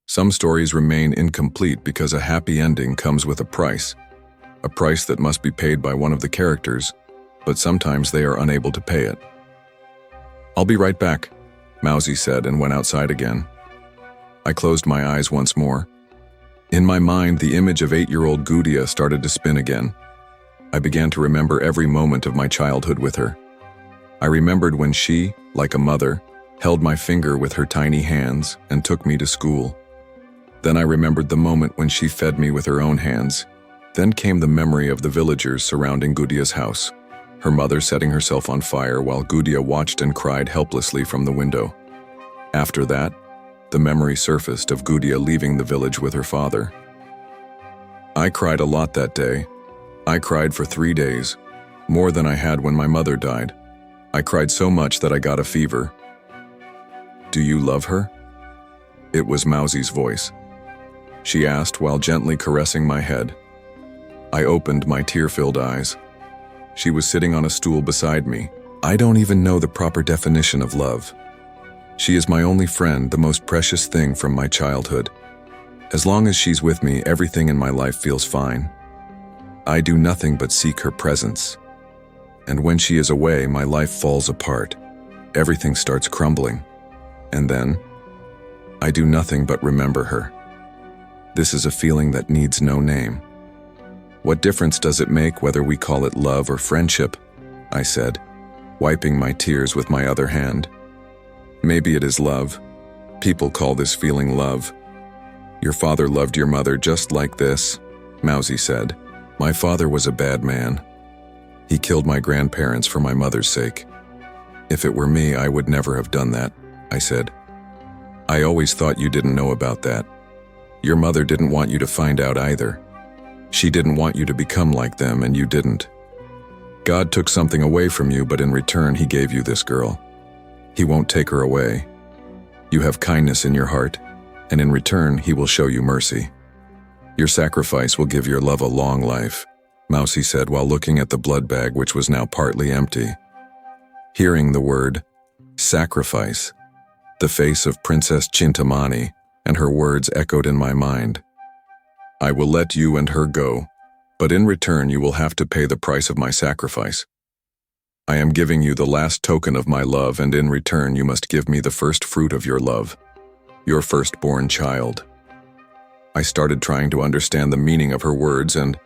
Some stories remain incomplete because a happy ending comes with a price that must be paid by one of the characters, but sometimes they are unable to pay it. "I'll be right back," Mousy said and went outside again. I closed my eyes once more. In my mind, the image of 8-year-old Gudia started to spin again. I began to remember every moment of my childhood with her. I remembered when she, like a mother, held my finger with her tiny hands and took me to school. Then I remembered the moment when she fed me with her own hands. Then came the memory of the villagers surrounding Gudia's house, her mother setting herself on fire while Gudia watched and cried helplessly from the window. After that, the memory surfaced of Gudia leaving the village with her father. I cried a lot that day. I cried for 3 days, more than I had when my mother died. I cried so much that I got a fever. "Do you love her?" It was Mousy's voice. She asked while gently caressing my head. I opened my tear-filled eyes. She was sitting on a stool beside me. I don't even know the proper definition of love. She is my only friend, the most precious thing from my childhood. As long as she's with me, everything in my life feels fine. I do nothing but seek her presence. And when she is away, my life falls apart. Everything starts crumbling. And then, I do nothing but remember her. This is a feeling that needs no name. "What difference does it make whether we call it love or friendship?" I said, wiping my tears with my other hand. "Maybe it is love. People call this feeling love. Your father loved your mother just like this," Mousy said. "My father was a bad man. He killed my grandparents for my mother's sake. If it were me, I would never have done that," I said. "I always thought you didn't know about that. Your mother didn't want you to find out either. She didn't want you to become like them, and you didn't. God took something away from you, but in return he gave you this girl. He won't take her away. You have kindness in your heart, and in return he will show you mercy. Your sacrifice will give your love a long life," Mousy said while looking at the blood bag, which was now partly empty. Hearing the word sacrifice, the face of Princess Chintamani and her words echoed in my mind. "I will let you and her go, but in return you will have to pay the price of my sacrifice. I am giving you the last token of my love, and in return you must give me the first fruit of your love, your firstborn child." I started trying to understand the meaning of her words and,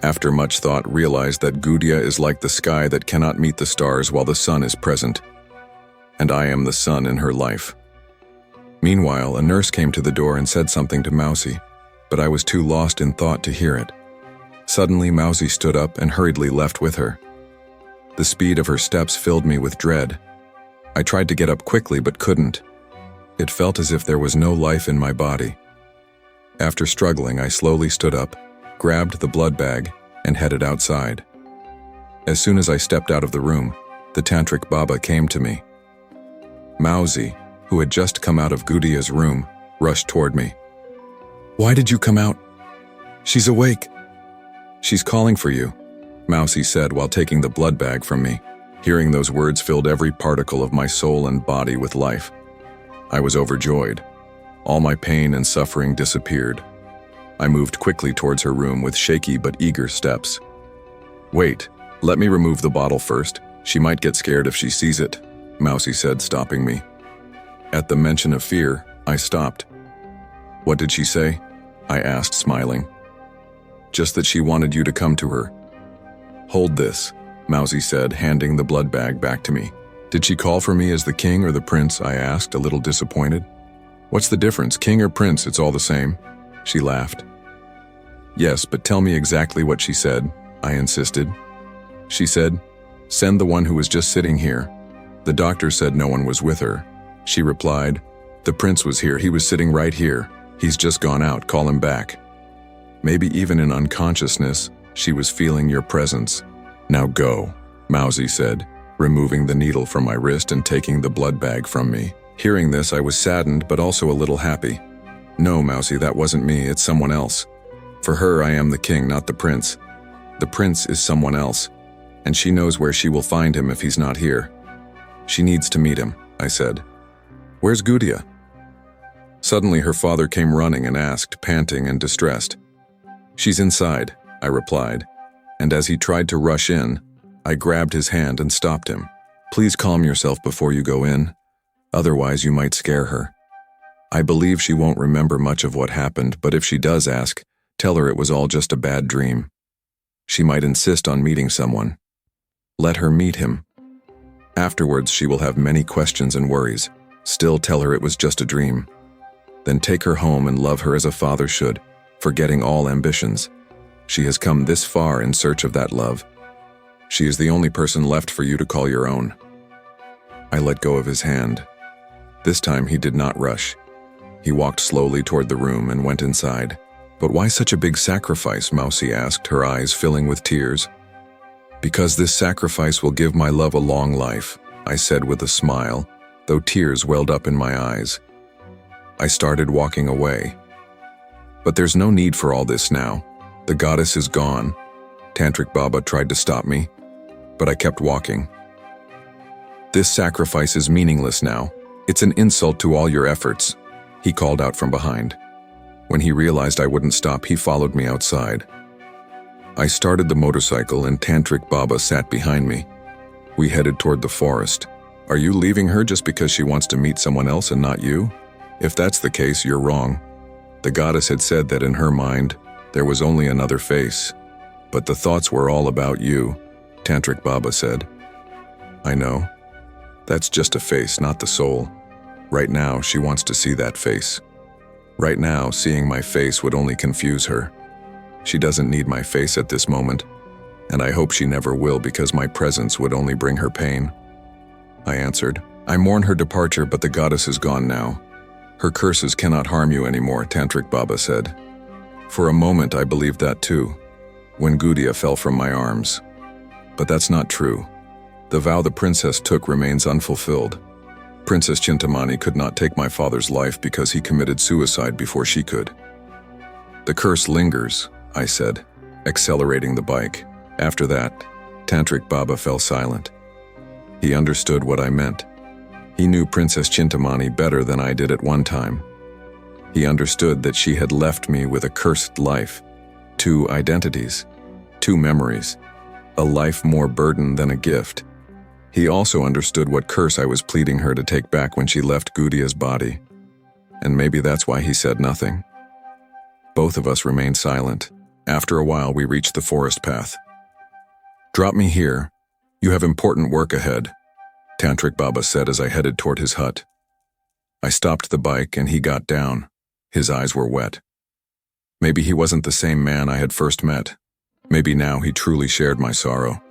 after much thought, realized that Gudia is like the sky that cannot meet the stars while the sun is present, and I am the sun in her life. Meanwhile, a nurse came to the door and said something to Mousy, but I was too lost in thought to hear it. Suddenly, Mousy stood up and hurriedly left with her. The speed of her steps filled me with dread. I tried to get up quickly but couldn't. It felt as if there was no life in my body. After struggling, I slowly stood up, grabbed the blood bag, and headed outside. As soon as I stepped out of the room, the Tantric Baba came to me. Mousy, who had just come out of Gudia's room, rushed toward me. "Why did you come out?" "She's awake." "She's calling for you," Mousy said while taking the blood bag from me. Hearing those words filled every particle of my soul and body with life. I was overjoyed. All my pain and suffering disappeared. I moved quickly towards her room with shaky but eager steps. "Wait, let me remove the bottle first. She might get scared if she sees it," Mousy said, stopping me. At the mention of fear, I stopped. "What did she say?" I asked, smiling. "Just that she wanted you to come to her." "Hold this," Mousy said, handing the blood bag back to me. "Did she call for me as the king or the prince?" I asked, a little disappointed. "What's the difference, king or prince? It's all the same." She laughed. "Yes, but tell me exactly what she said," I insisted. "She said, 'Send the one who was just sitting here.' The doctor said no one was with her." She replied, "The prince was here. He was sitting right here. He's just gone out. Call him back." Maybe even in unconsciousness, she was feeling your presence. "Now go," Mousy said, removing the needle from my wrist and taking the blood bag from me. Hearing this, I was saddened but also a little happy. "No, Mousy, that wasn't me. It's someone else. For her, I am the king, not the prince. The prince is someone else, and she knows where she will find him if he's not here. She needs to meet him," I said. "Where's Gudia?" Suddenly her father came running and asked, panting and distressed. "She's inside," I replied, and as he tried to rush in, I grabbed his hand and stopped him. "Please calm yourself before you go in, otherwise you might scare her. I believe she won't remember much of what happened, but if she does ask, tell her it was all just a bad dream. She might insist on meeting someone. Let her meet him. Afterwards, she will have many questions and worries. Still tell her it was just a dream. Then take her home and love her as a father should, forgetting all ambitions. She has come this far in search of that love. She is the only person left for you to call your own." I let go of his hand. This time he did not rush. He walked slowly toward the room and went inside. "But why such a big sacrifice?" Mousie asked, her eyes filling with tears. "Because this sacrifice will give my love a long life," I said with a smile, though tears welled up in my eyes. I started walking away. "But there's no need for all this now. The goddess is gone." Tantric Baba tried to stop me, but I kept walking. "This sacrifice is meaningless now. It's an insult to all your efforts," he called out from behind. When he realized I wouldn't stop, he followed me outside. I started the motorcycle and Tantric Baba sat behind me. We headed toward the forest. "Are you leaving her just because she wants to meet someone else and not you? If that's the case, you're wrong. The goddess had said that in her mind, there was only another face. But the thoughts were all about you," Tantric Baba said. "I know. That's just a face, not the soul. Right now, she wants to see that face. Right now, seeing my face would only confuse her. She doesn't need my face at this moment, and I hope she never will because my presence would only bring her pain." I answered. "I mourn her departure, but the goddess is gone now. Her curses cannot harm you anymore," Tantric Baba said. For a moment, I believed that too, when Gudia fell from my arms. But that's not true. The vow the princess took remains unfulfilled. Princess Chintamani could not take my father's life because he committed suicide before she could. "The curse lingers," I said, accelerating the bike. After that, Tantric Baba fell silent. He understood what I meant. He knew Princess Chintamani better than I did at one time. He understood that she had left me with a cursed life, 2 identities, 2 memories, a life more burden than a gift. He also understood what curse I was pleading her to take back when she left Gudia's body. And maybe that's why he said nothing. Both of us remained silent. After a while, we reached the forest path. "Drop me here. You have important work ahead," Tantric Baba said as I headed toward his hut. I stopped the bike and he got down. His eyes were wet. Maybe he wasn't the same man I had first met. Maybe now he truly shared my sorrow.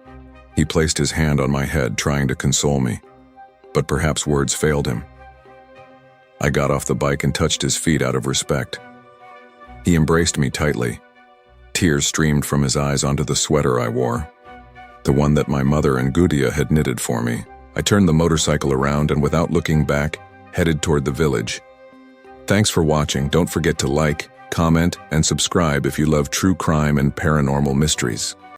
He placed his hand on my head, trying to console me, but perhaps words failed him. I got off the bike and touched his feet out of respect. He embraced me tightly. Tears streamed from his eyes onto the sweater I wore, the one that my mother and Gudia had knitted for me. I turned the motorcycle around and without looking back, headed toward the village. Thanks for watching. Don't forget to like, comment, and subscribe if you love true crime and paranormal mysteries.